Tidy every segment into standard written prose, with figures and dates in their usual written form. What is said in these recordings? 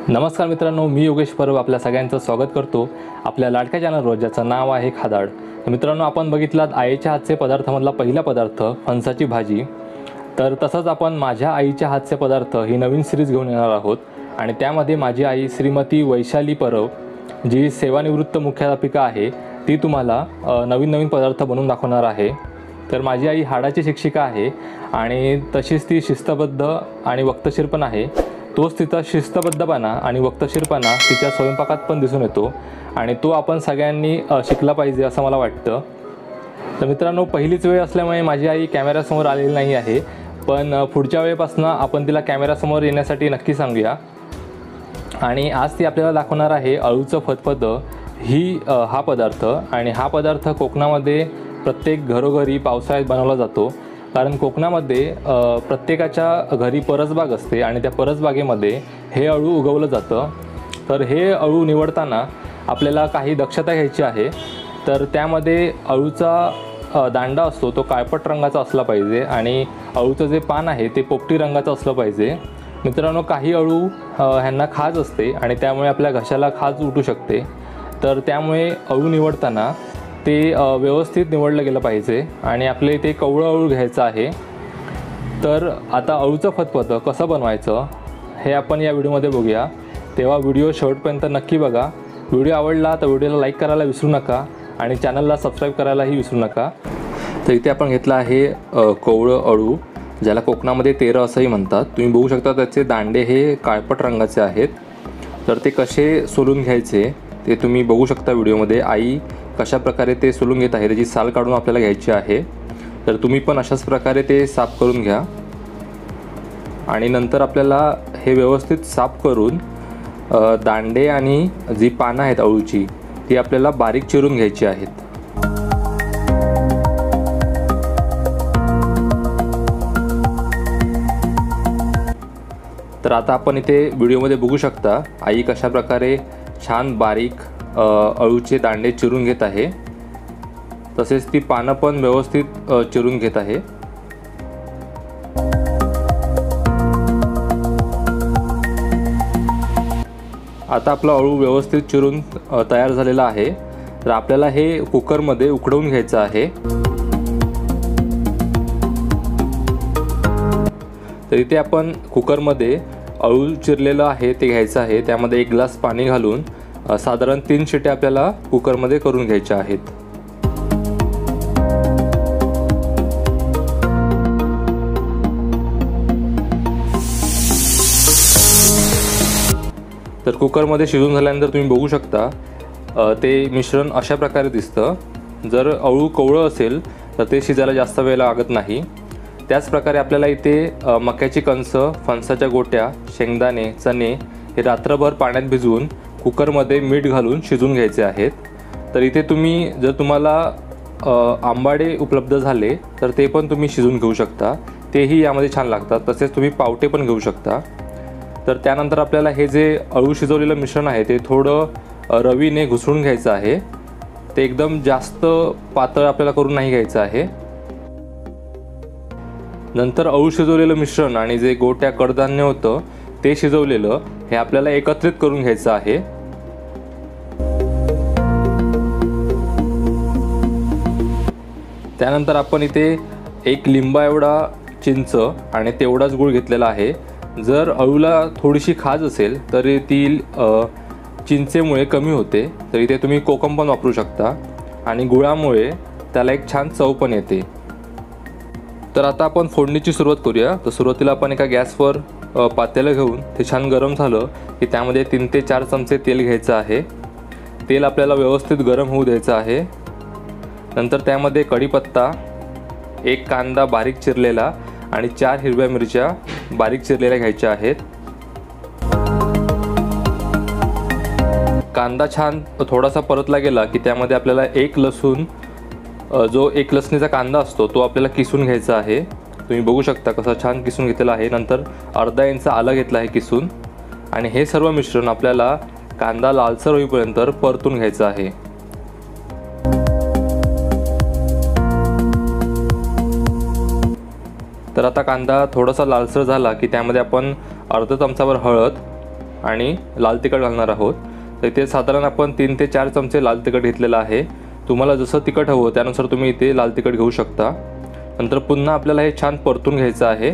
नमस्कार मित्रांनो, मी योगेश परब आपल्या सगळ्यांचं स्वागत करतो आपल्या लाडक्या चॅनलवर, ज्याचं नाव आहे खादाड। मित्रांनो, आपण बघितलात आईच्या हातचे पदार्थामधला पहिला पदार्थ फणसाची भाजी। तर तसंच आपण माझ्या आईच्या हातचे पदार्थ ही नवीन सिरीज घेऊन येणार आहोत आणि त्यामध्ये माझी आई श्रीमती वैशाली परब, जी सेवानिवृत्त मुख्याध्यापिका आहे, ती तुम्हाला नवीन पदार्थ बनवून दाखवणार आहे। तर माझी आई हाडाची शिक्षिका आहे आणि तशीच ती शिस्तबद्ध आणि वक्तशीर पण आहे। तोच तिचा शिस्तबद्धपणा आणि वक्तशीरपणा तिच्या स्वयंपाकात पण दिसून येतो आणि तो आपण सगळ्यांनी शिकला पाहिजे असं मला वाटतं। तर मित्रांनो, पहिलीच वेळ असल्यामुळे माझी आई कॅमेऱ्यासमोर आलेली नाही आहे, पण पुढच्या वेळेपासून आपण तिला कॅमेऱ्यासमोर येण्यासाठी नक्की सांगूया। आणि आज ती आपल्याला दाखवणार आहे अळूचं फतफतं हा पदार्थ। आणि हा पदार्थ कोकणामध्ये प्रत्येक घरोघरी पावसाळ्यात बनवला जातो, कारण कोकणामध्ये प्रत्येकाच्या घरी परसबाग असते आणि त्या परसबागेमध्ये हे अळू उगवलं जातं। तर हे अळू निवडताना आपल्याला काही दक्षता घ्यायची आहे। तर त्यामध्ये अळूचा दांडा असतो तो काळपट रंगाचा असला पाहिजे आणि अळूचं जे पान आहे ते पोपटी रंगाचं असलं पाहिजे। मित्रांनो, काही अळू ह्यांना खाज असते आणि त्यामुळे आपल्या घशाला खाज उठू शकते। तर त्यामुळे अळू निवडताना ते व्यवस्थित निवडलं गेलं पाहिजे आणि आपले ते कवळं अळू घ्यायचं आहे। तर आता अळूचं फतफतं कसं बनवायचं हे आपण या व्हिडिओमध्ये बघूया, तेव्हा व्हिडिओ शेवटपर्यंत नक्की बघा। व्हिडिओ आवडला तर व्हिडिओला लाईक करायला विसरू नका आणि चॅनलला सबस्क्राईब करायलाही विसरू नका। तर इथे आपण घेतलं आहे कवळं अळू, ज्याला कोकणामध्ये तेरं असंही म्हणतात। तुम्ही बघू शकता त्याचे दांडे हे काळपट रंगाचे आहेत। तर ते कसे सोलून घ्यायचे ते तुम्ही बघू शकता व्हिडिओमध्ये। आई कशा प्रकारे ते सोलून घेत आहे, त्याची साल काढून आपल्याला घ्यायची आहे। तर तुम्ही पण अशाच प्रकारे ते साफ करून घ्या आणि नंतर आपल्याला हे व्यवस्थित साफ करून दांडे आणि जी पानं आहेत अळूची ती आपल्याला बारीक चिरून घ्यायची आहेत। तर आता आपण इथे व्हिडिओमध्ये बघू शकता आई कशा प्रकारे छान बारीक अळूचे दांडे चिरून घेत आहे, तसेच ती पानं पण व्यवस्थित चिरून घेत आहे। आता आपला अळू व्यवस्थित चिरून तयार झालेला आहे। तर आपल्याला हे कुकरमध्ये उकडवून घ्यायचं आहे। तर इथे आपण कुकरमध्ये अळू चिरलेलं आहे ते घ्यायचं आहे। त्यामध्ये 1 ग्लास पाणी घालून साधारण 3 शिट्या आपल्याला कुकरमध्ये करून घ्यायच्या आहेत। तर कुकरमध्ये शिजून झाल्यानंतर तुम्ही बघू शकता ते मिश्रण अशा प्रकारे दिसतं। जर अळू कवळं असेल तर ते शिजायला जास्त वेळ लागत नाही। त्याच प्रकारे आपल्याला इथे मक्याची कणसं, फणसाच्या गोट्या, शेंगदाणे, चणे हे रात्रभर पाण्यात भिजवून कुकरमध्ये मीठ घालून शिजून घ्यायचे आहेत। तर इथे जर तुम्हाला आंबाडे उपलब्ध झाले तर ते पण तुम्ही शिजून घेऊ शकता, तेही यामध्ये छान लागतात। तसेच तुम्ही पावटे पण घेऊ शकता। तर त्यानंतर आपल्याला हे जे अळू शिजवलेलं मिश्रण आहे ते थोडं रवीने घुसळून घ्यायचं आहे। ते एकदम जास्त पातळ आपल्याला करून नाही घ्यायचं आहे। नंतर अळू शिजवलेलं मिश्रण आणि जे गोट्या कडधान्य होतं ते शिजवलेलं हे आपल्याला एकत्रित करून घ्यायचं आहे। त्यानंतर आपण इथे 1 लिंबा एवढा चिंच आणि तेवढाच गूळ घेतलेला आहे। जर अळूला थोडीशी खाज असेल तर ती चिंचेमुळे कमी होते। तर इथे तुम्ही कोकम पण वापरू शकता आणि गुळामुळे त्याला एक छान चव पण येते। तर आता आपण फोडणीची सुरुवात करूया। तर सुरुवातीला आपण एका गॅसवर पातेलं घेऊन ते छान गरम झालं की त्यामध्ये 3 ते 4 चमचे तेल घ्यायचं आहे। तेल आपल्याला व्यवस्थित गरम होऊ द्यायचं आहे। नंतर त्यामध्ये कढीपत्ता, 1 कांदा बारीक चिरलेला आणि 4 हिरव्या मिरच्या बारीक चिरलेल्या घ्यायच्या आहेत। कांदा छान थोडासा परतला गेला की त्यामध्ये आपल्याला 1 लसूण, जो 1 लसणीचा कांदा असतो तो आपल्याला किसून घ्यायचा आहे। तुम्ही बघू शकता कसं छान किसून घेतलेला आहे। नंतर अर्धा इंच आलं घेतलं आहे किसून आणि हे सर्व मिश्रण आपल्याला कांदा लालसर होईपर्यंत परतून घ्यायचं आहे। तर आता कांदा थोडासा लालसर झाला की त्यामध्ये आपण अर्धा चमचाभर हळद, आणि लाल तिखट घालणार आहोत। तर इथे साधारण आपण 3 ते 4 चमचे लाल तिखट घेतलेलं आहे। तुम्हाला जसं तिखट हवं त्यानुसार तुम्ही इथे लाल तिखट घेऊ शकता। नंतर पुन्हा आपल्याला हे छान परतून घ्यायचं आहे।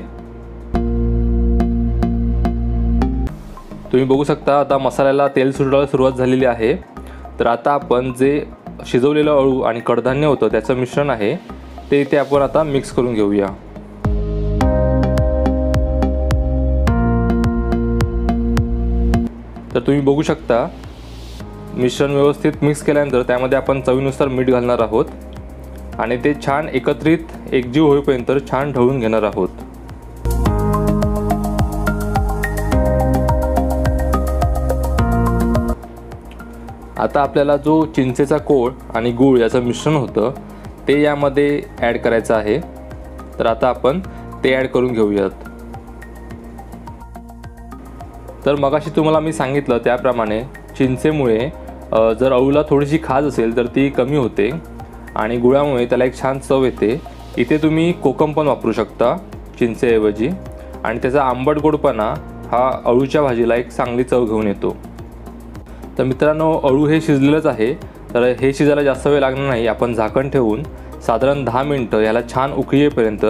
तुम्ही बघू शकता आता मसाल्याला तेल सुटायला सुरुवात झालेली आहे। तर आता आपण जे शिजवलेलं अळू आणि कडधान्य होतं त्याचं मिश्रण आहे ते इथे आपण आता मिक्स करून घेऊया। तर तुम्ही बघू शकता मिश्रण व्यवस्थित मिक्स केल्यानंतर त्यामध्ये आपण चवीनुसार मीठ घालणार आहोत आणि ते छान एकत्रित एकजीव होईपर्यंत छान ढवळून घेणार आहोत। आता आपल्याला जो चिंचेचा कोळ आणि गूळ याचं मिश्रण होतं ते यामध्ये ॲड करायचं आहे। तर आता आपण ते ॲड करून घेऊयात। तर मगाशी तुम्हाला मी सांगितलं त्याप्रमाणे चिंचेमुळे जर अळूला थोडीशी खाज असेल तर ती कमी होते आणि गुळामुळे त्याला एक छान चव येते। इथे तुम्ही कोकम पण वापरू शकता चिंचेऐवजी आणि त्याचा आंबट गोडपणा हा अळूच्या भाजीला एक चांगली चव घेऊन येतो। तर मित्रांनो, अळू हे शिजलेलंच आहे। तर हे शिजायला जास्त वेळ लागणार नाही। आपण झाकण ठेवून साधारण 10 मिनिटं याला छान उकळी येईपर्यंत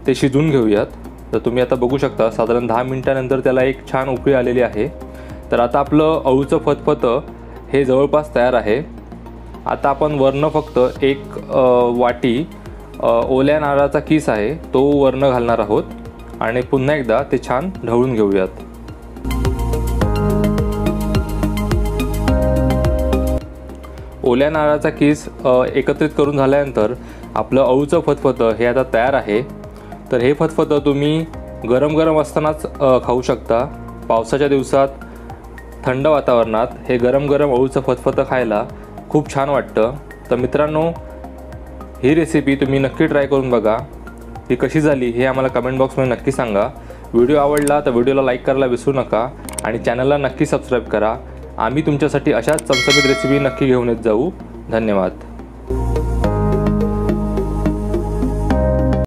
ते शिजवून घेऊयात। तर तुम्ही आता बघू शकता साधारण 10 मिनिटानंतर त्याला एक छान उकळी आलेली आहे। तर आता आपलं अळूचं फतफतं हे जवळपास तयार आहे। आता आपण वरनं फक्त एक वाटी ओल्या नारळाचा किस आहे तो वरनं घालणार आहोत आणि पुन्हा एकदा ते छान ढवळून घेऊयात। ओल्या नारळाचा किस एकत्रित करून झाल्यानंतर आपलं अळूचं फतफतं हे आता तयार आहे। तर हे फतफतं तुम्ही गरम गरम असतानाच खाऊ शकता। पावसाच्या दिवसात थंड वातावरणात हे गरम गरम अळूचं फतफतं खायला खूप छान वाटतं। तर मित्रांनो, ही रेसिपी तुम्ही नक्की ट्राय करून बघा। ही कशी झाली हे आम्हाला कमेंट बॉक्समध्ये नक्की सांगा। व्हिडिओ आवडला तर व्हिडिओला लाईक करायला विसरू नका आणि चॅनलला नक्की सबस्क्राईब करा। आम्ही तुमच्यासाठी अशाच चमचमीत रेसिपी नक्की घेऊन येत जाऊ। धन्यवाद।